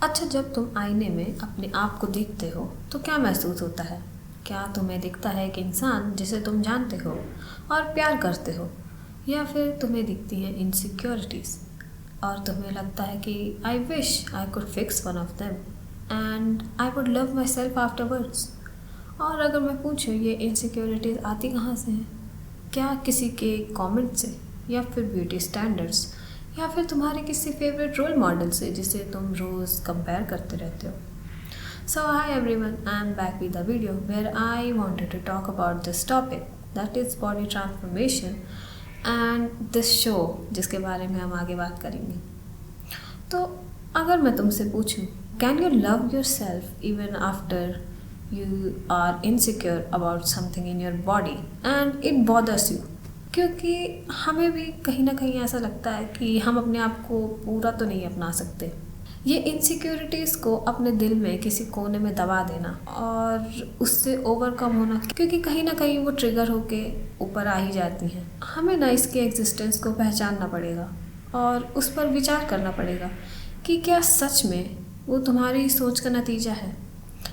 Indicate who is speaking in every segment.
Speaker 1: अच्छा, जब तुम आईने में अपने आप को देखते हो तो क्या महसूस होता है? क्या तुम्हें दिखता है एक इंसान जिसे तुम जानते हो और प्यार करते हो, या फिर तुम्हें दिखती हैं इनसिक्योरिटीज़ और तुम्हें लगता है कि I wish I could fix one of them and I would love my self afterwards? और अगर मैं पूछूं, ये इनसिक्योरिटीज़ आती कहाँ से हैं? क्या किसी के कमेंट से, या फिर ब्यूटी स्टैंडर्ड्स, या फिर तुम्हारे किसी फेवरेट रोल मॉडल से जिसे तुम रोज़ कंपेयर करते रहते हो? So hi everyone, I am back with a video where I wanted to talk about this topic, that is body transformation and this show जिसके बारे में हम आगे बात करेंगे। तो अगर मैं तुमसे पूछूं, can you love your self even after you are insecure about something in your body and it bothers you? क्योंकि हमें भी कहीं ना कहीं ऐसा लगता है कि हम अपने आप को पूरा तो नहीं अपना सकते। ये इनसिक्योरिटीज़ को अपने दिल में किसी कोने में दबा देना और उससे ओवरकम होना, क्योंकि कहीं ना कहीं वो ट्रिगर होके ऊपर आ ही जाती हैं। हमें ना इसके एग्जिस्टेंस को पहचानना पड़ेगा और उस पर विचार करना पड़ेगा कि क्या सच में वो तुम्हारी सोच का नतीजा है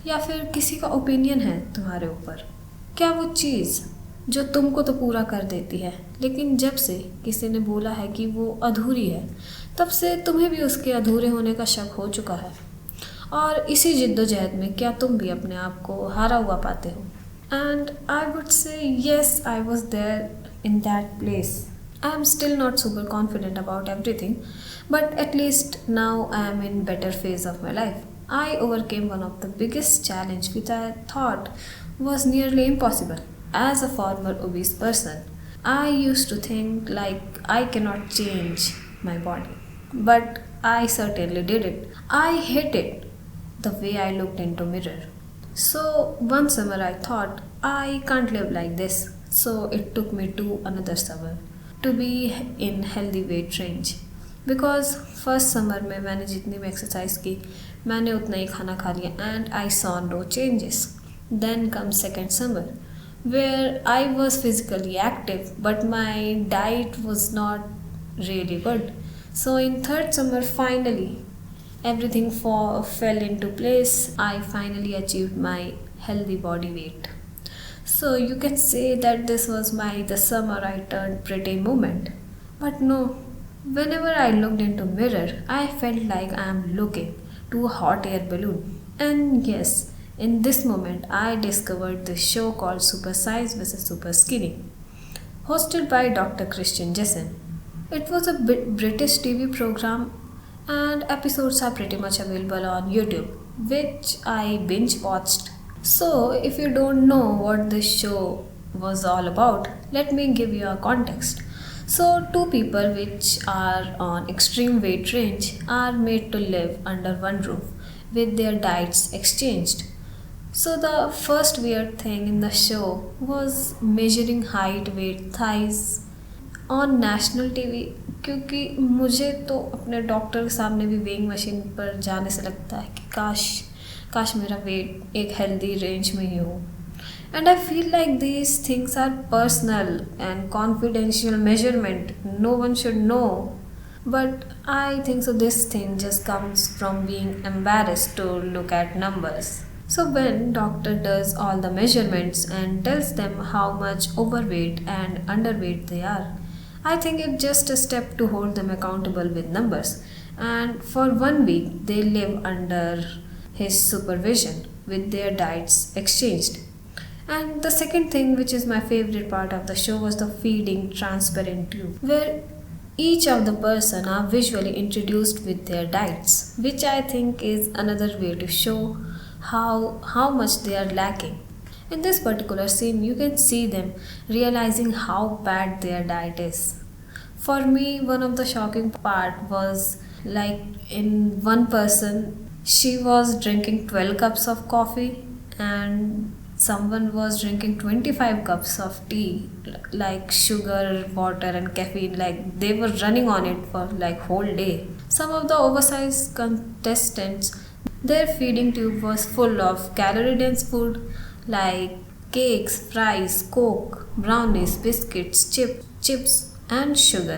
Speaker 1: या फिर किसी का ओपिनियन है तुम्हारे ऊपर। क्या वो चीज़ जो तुमको तो पूरा कर देती है, लेकिन जब से किसी ने बोला है कि वो अधूरी है, तब से तुम्हें भी उसके अधूरे होने का शक हो चुका है। और इसी जिद्दोजहद में क्या तुम भी अपने आप को हारा हुआ पाते हो? And I would say yes, I was there in that place. I am still not super confident about everything, but at least now I am in better phase of my life. I overcame one of the biggest challenge which I thought was nearly impossible. As a former obese person, I used to think like I cannot change my body, but I certainly did it. I hated the way I looked into mirror. So one summer I thought I can't live like this. So it took me to another summer to be in healthy weight range. Because first summer में मैंने जितनी भी exercise की, मैंने उतना ही खाना खा लिया and I saw no changes. Then come second summer where I was physically active but my diet was not really good. So in third summer finally everything fell into place. I finally achieved my healthy body weight. So you can say that this was the summer I turned pretty moment. But no, whenever I looked into mirror, I felt like I am looking to a hot air balloon. And yes, in this moment, I discovered this show called Super Size vs Super Skinny, hosted by Dr. Christian Jessen. It was a British TV program, and episodes are pretty much available on YouTube, which I binge watched. So, if you don't know what this show was all about, let me give you a context. So, two people which are on extreme weight range are made to live under one roof with their diets exchanged. So, the first weird thing in the show was measuring height, weight, thighs on national TV, क्योंकि मुझे तो अपने doctor के सामने भी weighing machine पर जाने से लगता है कि काश मेरा वेट एक हेल्दी रेंज में ही हो. And I feel like these things are personal and confidential measurement, no one should know. But I think so this thing just comes from being embarrassed to look at numbers. So when doctor does all the measurements and tells them how much overweight and underweight they are, I think it's just a step to hold them accountable with numbers. And for 1 week, they live under his supervision with their diets exchanged. And the second thing, which is my favorite part of the show, was the feeding transparent tube, where each of the person are visually introduced with their diets, which I think is another way to show how much they are lacking. In this particular scene, you can see them realizing how bad their diet is. For me, one of the shocking part was like in one person, she was drinking 12 cups of coffee and someone was drinking 25 cups of tea, like sugar, water and caffeine, like they were running on it for like whole day. Some of the oversized contestants, their feeding tube was full of calorie-dense food like cakes, fries, coke, brownies, biscuits, chips and sugar.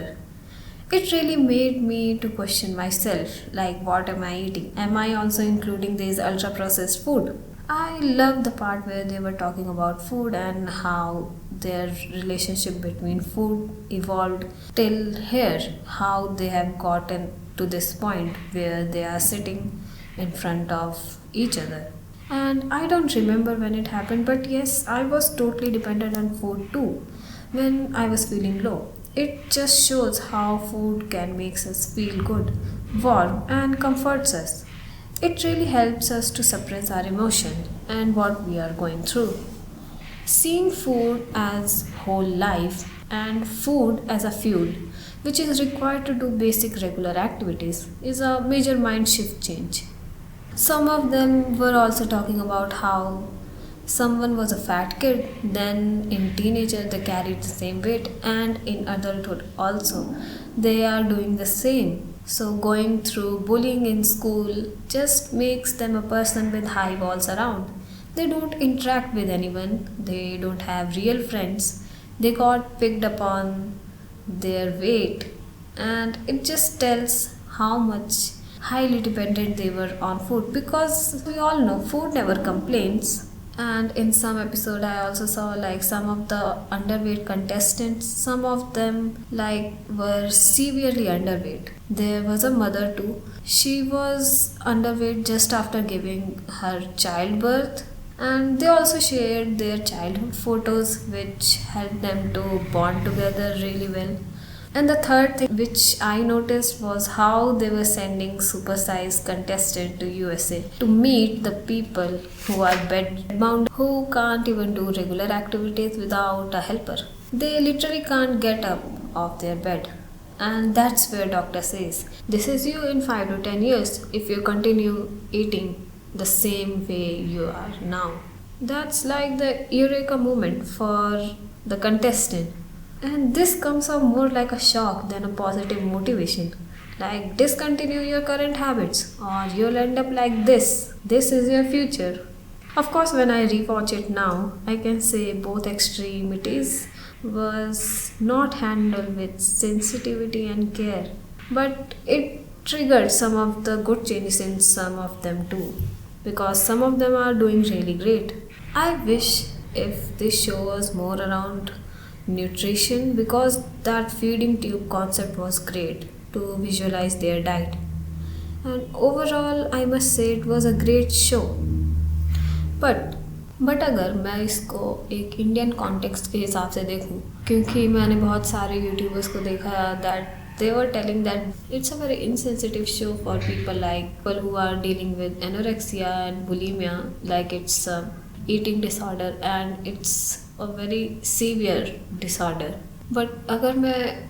Speaker 1: It really made me to question myself, like what am I eating? Am I also including these ultra processed food? I love the part where they were talking about food and how their relationship between food evolved till here, how they have gotten to this point where they are sitting in front of each other. And I don't remember when it happened, but yes, I was totally dependent on food too when I was feeling low. It just shows how food can make us feel good, warm, and comforts us. It really helps us to suppress our emotion and what we are going through. Seeing food as whole life and food as a fuel, which is required to do basic regular activities, is a major mind shift change. Some of them were also talking about how someone was a fat kid, then in teenager they carried the same weight, and in adulthood also they are doing the same. So going through bullying in school just makes them a person with high walls around. They don't interact with anyone, they don't have real friends. They got picked upon their weight, and it just tells how much highly dependent they were on food, because we all know food never complains. And in some episode I also saw like some of the underweight contestants, some of them like were severely underweight. There was a mother too, she was underweight just after giving her childbirth, and they also shared their childhood photos which helped them to bond together really well. And the third thing which I noticed was how they were sending supersized contestants to USA to meet the people who are bedbound, who can't even do regular activities without a helper. They literally can't get up off their bed. And that's where doctor says, this is you in 5 to 10 years if you continue eating the same way you are now. That's like the eureka moment for the contestant. And this comes off more like a shock than a positive motivation. Like, discontinue your current habits or you'll end up like this. This is your future. Of course, when I rewatch it now, I can say both extremities was not handled with sensitivity and care. But it triggered some of the good changes in some of them too. Because some of them are doing really great. I wish if this show was more around nutrition, because that feeding tube concept was great to visualize their diet. And overall I must say it was a great show. But अगर मैं इसको एक Indian context के हिसाब से देखूं, क्योंकि मैंने बहुत सारे यूट्यूबर्स को देखा that they were telling that it's a very insensitive show for people who are dealing with anorexia and bulimia, like it's a eating disorder and it's a very severe disorder. But अगर मैं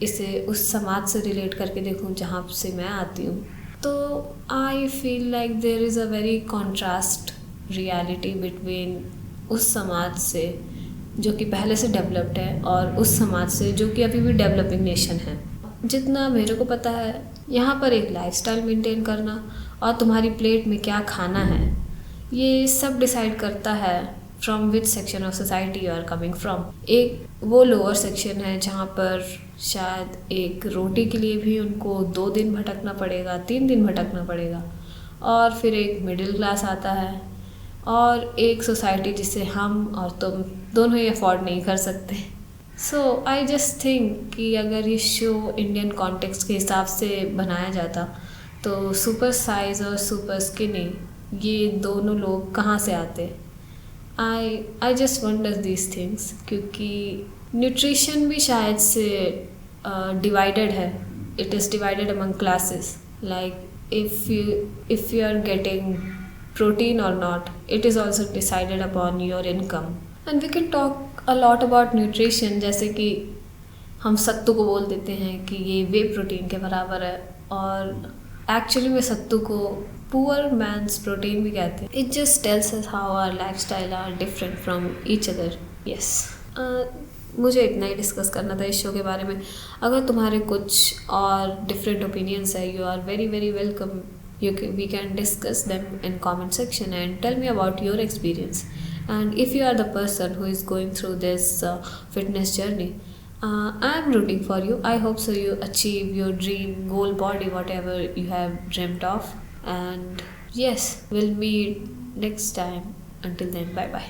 Speaker 1: इसे उस समाज से relate करके देखूं जहाँ से मैं आती हूँ, तो I feel like there is a very contrast reality between उस समाज से जो कि पहले से डेवलप्ड है और उस समाज से जो कि अभी भी डेवलपिंग नेशन है. जितना मेरे को पता है, यहाँ पर एक लाइफस्टाइल मेंटेन करना और तुम्हारी प्लेट में क्या खाना है, ये सब डिसाइड करता है from which section of society you are coming from. एक वो लोअर सेक्शन है जहाँ पर शायद एक रोटी के लिए भी उनको 2 दिन भटकना पड़ेगा, 3 दिन भटकना पड़ेगा. और फिर एक मिडिल क्लास आता है और एक सोसाइटी जिसे हम और तुम दोनों ही अफोर्ड नहीं कर सकते. सो आई जस्ट थिंक कि अगर ये शो इंडियन कॉन्टेक्स्ट के हिसाब से बनाया जाता तो सुपर साइज और सुपर स्किनी ये दोनों लोग कहाँ से आते. I just wonder these things, क्योंकि न्यूट्रिशन भी शायद से डिवाइडेड है. It is divided among classes. Like if you are getting protein or not, it is also decided upon your income. And we can talk a lot about nutrition, जैसे कि हम सत्तू को बोल देते हैं कि ये वे प्रोटीन के बराबर है, और एक्चुअली में सत्तू को पुअर मैंस प्रोटीन भी कहते हैं. It just tells us how our lifestyle are different from each other. Yes, मुझे इतना ही डिस्कस करना था इस शो के बारे में. अगर तुम्हारे कुछ और डिफरेंट ओपिनियंस है, you are very very welcome. We can discuss them in comment section and tell me about your experience. And if you are the person who is going through this fitness journey, I'm rooting for you. I hope so you achieve your dream, goal, body, whatever you have dreamt of. And yes, we'll meet next time. Until then, bye bye.